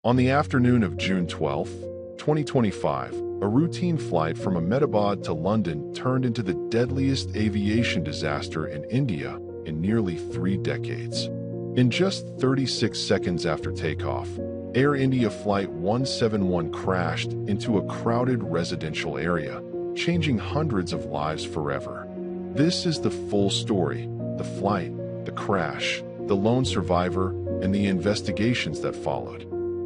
On the afternoon of June 12, 2025, a routine flight from Ahmedabad to London turned into the deadliest aviation disaster in India in nearly 3 decades. In just 36 seconds after takeoff, Air India Flight 171 crashed into a crowded residential area, changing hundreds of lives forever. This is the full story: the flight, the crash, the lone survivor, and the investigations that followed.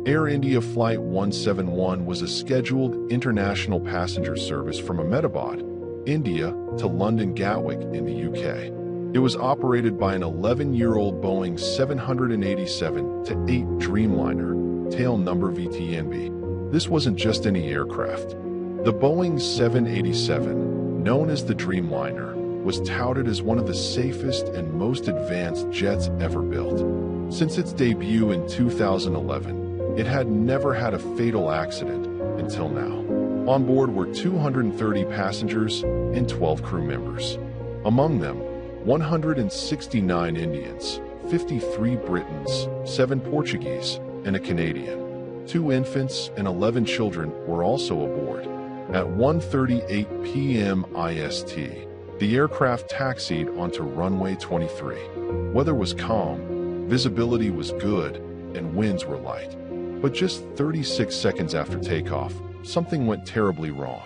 Air India Flight 171 was a scheduled international passenger service from Ahmedabad, India, to London Gatwick in the UK. It was operated by an 11-year-old Boeing 787-8 Dreamliner, tail number VTNB. This wasn't just any aircraft. The Boeing 787, known as the Dreamliner, was touted as one of the safest and most advanced jets ever built. Since its debut in 2011, it had never had a fatal accident until now. On board were 230 passengers and 12 crew members. Among them, 169 Indians, 53 Britons, 7 Portuguese, and a Canadian. 2 infants and 11 children were also aboard. At 1:38 p.m. IST, the aircraft taxied onto runway 23. Weather was calm, visibility was good, and winds were light. But just 36 seconds after takeoff, something went terribly wrong.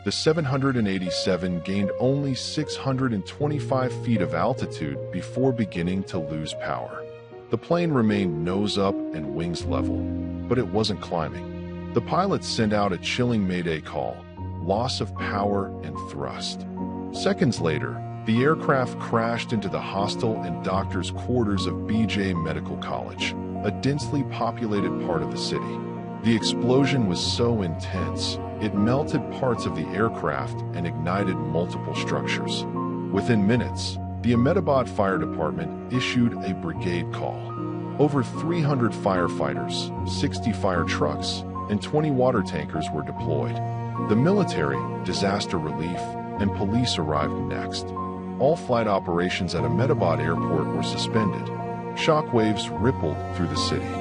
The 787 gained only 625 feet of altitude before beginning to lose power. The plane remained nose up and wings level, but it wasn't climbing. The pilots sent out a chilling mayday call: loss of power and thrust. Seconds later, the aircraft crashed into the hostel and doctors' quarters of BJ Medical College, a densely populated part of the city. The explosion was so intense, it melted parts of the aircraft and ignited multiple structures. Within minutes, the Ahmedabad Fire Department issued a brigade call. Over 300 firefighters, 60 fire trucks, and 20 water tankers were deployed. The military, disaster relief, and police arrived next. All flight operations at Ahmedabad Airport were suspended. Shockwaves rippled through the city.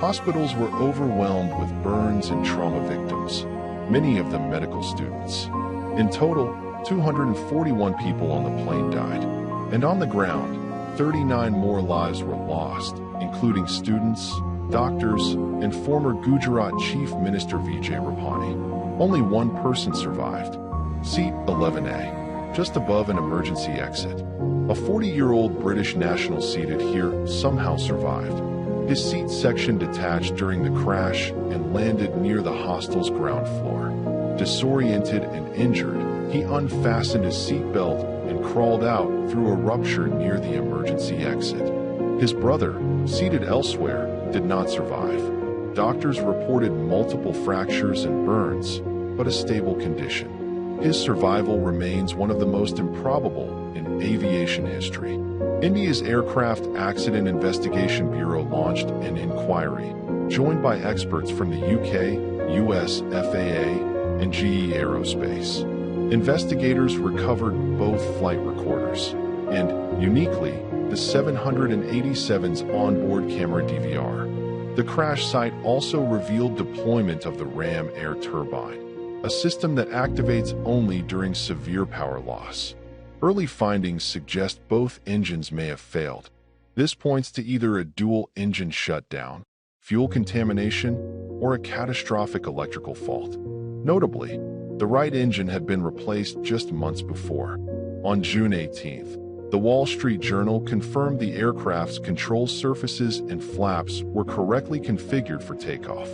Hospitals were overwhelmed with burns and trauma victims, many of them medical students. In total, 241 people on the plane died, and on the ground, 39 more lives were lost, including students, doctors, and former Gujarat Chief Minister Vijay Rupani. Only one person survived. Seat 11A, just above an emergency exit. A 40-year-old British national seated here somehow survived. His seat section detached during the crash and landed near the hostel's ground floor. Disoriented and injured, he unfastened his seatbelt and crawled out through a rupture near the emergency exit. His brother, seated elsewhere, did not survive. Doctors reported multiple fractures and burns, but a stable condition. His survival remains one of the most improbable in aviation history. India's Aircraft Accident Investigation Bureau launched an inquiry, joined by experts from the UK, US FAA, and GE Aerospace. Investigators recovered both flight recorders and, uniquely, the 787's onboard camera DVR. The crash site also revealed deployment of the Ram air turbine, a system that activates only during severe power loss. Early findings suggest both engines may have failed. This points to either a dual-engine shutdown, fuel contamination, or a catastrophic electrical fault. Notably, the right engine had been replaced just months before. On June 18th, the Wall Street Journal confirmed the aircraft's control surfaces and flaps were correctly configured for takeoff.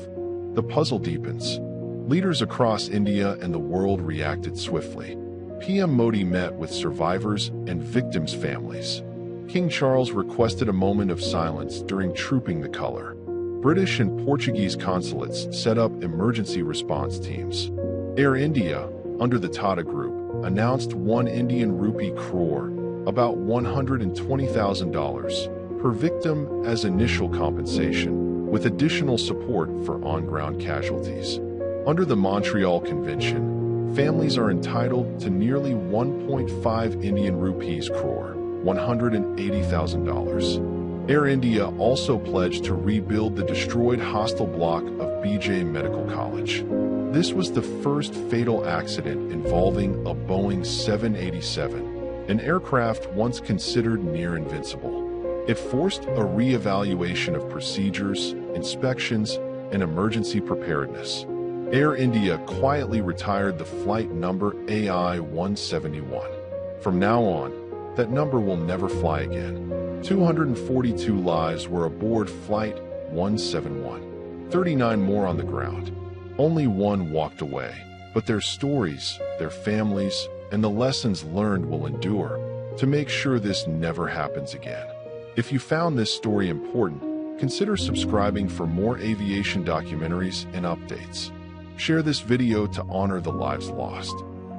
The puzzle deepens. Leaders across India and the world reacted swiftly. PM Modi met with survivors and victims' families. King Charles requested a moment of silence during Trooping the Color. British and Portuguese consulates set up emergency response teams. Air India, under the Tata Group, announced 1 Indian rupee crore, about $120,000, per victim as initial compensation, with additional support for on-ground casualties. Under the Montreal Convention, families are entitled to nearly 1.5 Indian rupees crore, $180,000. Air India also pledged to rebuild the destroyed hostel block of BJ Medical College. This was the first fatal accident involving a Boeing 787, an aircraft once considered near invincible. It forced a re-evaluation of procedures, inspections, and emergency preparedness. Air India quietly retired the flight number AI-171. From now on, that number will never fly again. 242 lives were aboard Flight 171, 39 more on the ground. Only one walked away, but their stories, their families, and the lessons learned will endure to make sure this never happens again. If you found this story important, consider subscribing for more aviation documentaries and updates. Share this video to honor the lives lost.